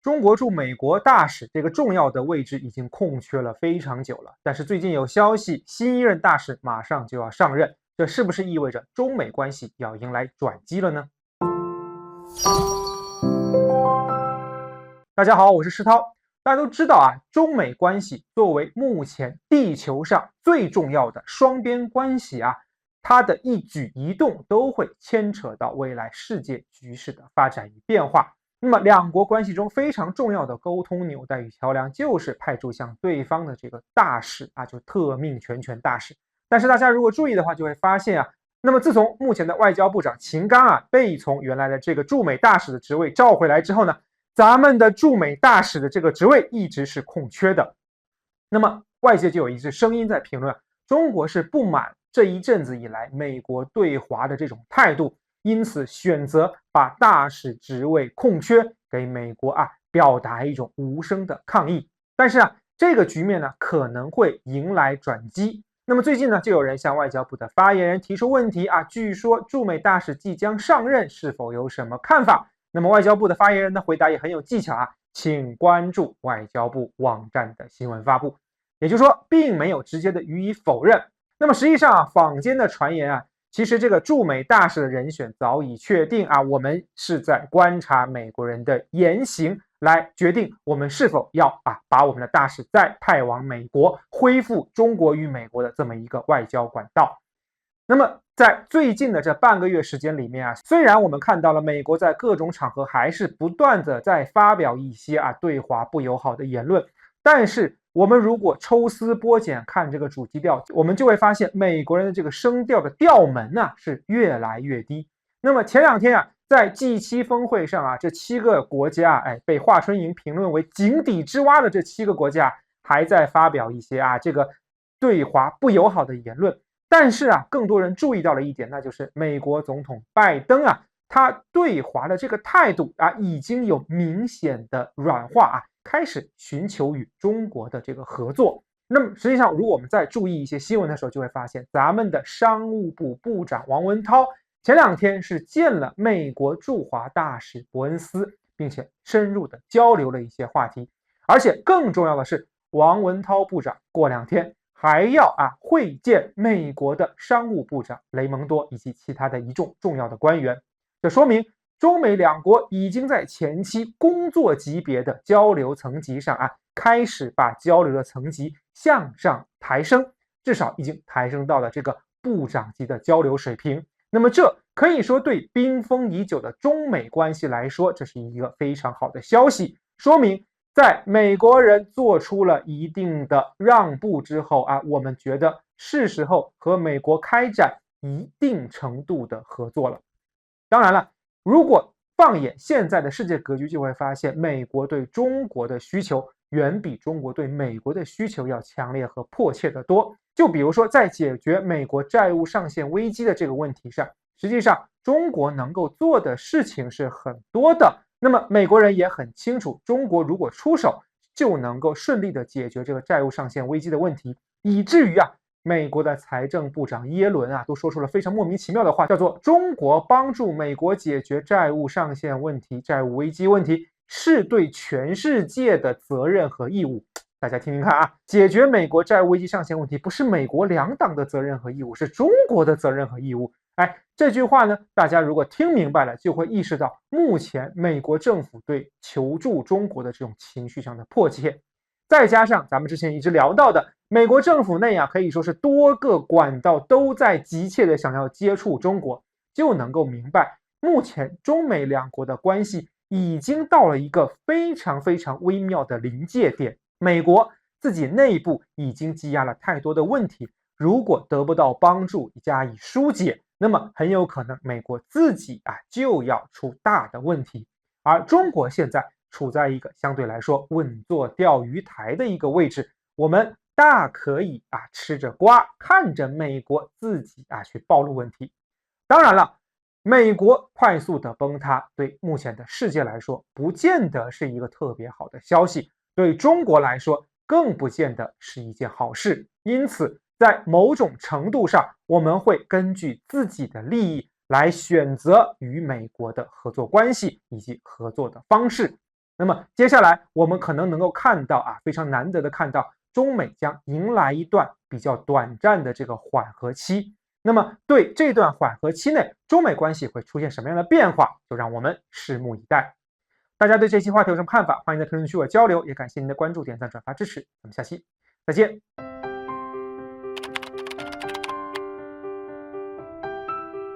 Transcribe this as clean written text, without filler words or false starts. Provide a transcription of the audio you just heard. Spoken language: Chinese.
中国驻美国大使这个重要的位置已经空缺了非常久了，但是最近有消息，新一任大使马上就要上任，这是不是意味着中美关系要迎来转机了呢？大家好，我是石涛。大家都知道啊，中美关系作为目前地球上最重要的双边关系啊，它的一举一动都会牵扯到未来世界局势的发展与变化。那么两国关系中非常重要的沟通纽带与桥梁，就是派驻向对方的这个大使啊，就特命全权大使。但是大家如果注意的话，就会发现啊，那么自从目前的外交部长秦刚啊被从原来的这个驻美大使的职位召回来之后呢，咱们的驻美大使的这个职位一直是空缺的。那么外界就有一致声音在评论，中国是不满这一阵子以来美国对华的这种态度，因此选择把大使职位空缺给美国啊，表达一种无声的抗议。但是啊，这个局面呢可能会迎来转机。那么最近呢，就有人向外交部的发言人提出问题啊，据说驻美大使即将上任，是否有什么看法？那么外交部的发言人的回答也很有技巧啊，请关注外交部网站的新闻发布。也就是说，并没有直接的予以否认。那么实际上啊，坊间的传言啊，其实这个驻美大使的人选早已确定啊，我们是在观察美国人的言行，来决定我们是否要把我们的大使再派往美国，恢复中国与美国的这么一个外交管道。那么在最近的这半个月时间里面啊，虽然我们看到了美国在各种场合还是不断的在发表一些对华不友好的言论，但是我们如果抽丝剥茧看这个主基调，我们就会发现美国人的这个声调的调门呢是越来越低。那么前两天啊，在 G7 峰会上啊，这7个国家被华春莹评论为井底之蛙的这7个国家还在发表一些这个对华不友好的言论。但是啊，更多人注意到了一点，那就是美国总统拜登啊，他对华的这个态度已经有明显的软化开始寻求与中国的这个合作。那么实际上，如果我们再注意一些新闻的时候，就会发现咱们的商务部部长王文涛前两天是见了美国驻华大使伯恩斯，并且深入的交流了一些话题。而且更重要的是，王文涛部长过两天还要会见美国的商务部长雷蒙多以及其他的一众重要的官员。这说明中美两国已经在前期工作级别的交流层级上开始把交流的层级向上抬升，至少已经抬升到了这个部长级的交流水平。那么这可以说对冰封已久的中美关系来说，这是一个非常好的消息，说明在美国人做出了一定的让步之后我们觉得是时候和美国开展一定程度的合作了。当然了，如果放眼现在的世界格局，就会发现美国对中国的需求远比中国对美国的需求要强烈和迫切得多。就比如说在解决美国债务上限危机的这个问题上，实际上中国能够做的事情是很多的。那么美国人也很清楚，中国如果出手就能够顺利的解决这个债务上限危机的问题，以至于美国的财政部长耶伦都说出了非常莫名其妙的话，叫做中国帮助美国解决债务上限问题、债务危机问题，是对全世界的责任和义务。大家听听看解决美国债务危机上限问题不是美国两党的责任和义务，是中国的责任和义务。这句话呢，大家如果听明白了，就会意识到目前美国政府对求助中国的这种情绪上的迫切。再加上咱们之前一直聊到的，美国政府内可以说是多个管道都在急切的想要接触中国，就能够明白目前中美两国的关系已经到了一个非常非常微妙的临界点。美国自己内部已经积压了太多的问题，如果得不到帮助加以疏解，那么很有可能美国自己就要出大的问题。而中国现在处在一个相对来说稳坐钓鱼台的一个位置，我们大可以吃着瓜看着美国自己去暴露问题。当然了，美国快速的崩塌对目前的世界来说不见得是一个特别好的消息，对中国来说更不见得是一件好事。因此在某种程度上，我们会根据自己的利益来选择与美国的合作关系以及合作的方式。那么接下来我们可能能够看到啊，非常难得的看到中美将迎来一段比较短暂的这个缓和期。那么对这段缓和期内，中美关系会出现什么样的变化，就让我们拭目以待。大家对这期话题有什么看法？欢迎在评论区和我交流，也感谢您的关注、点赞、转发支持。咱们下期再见。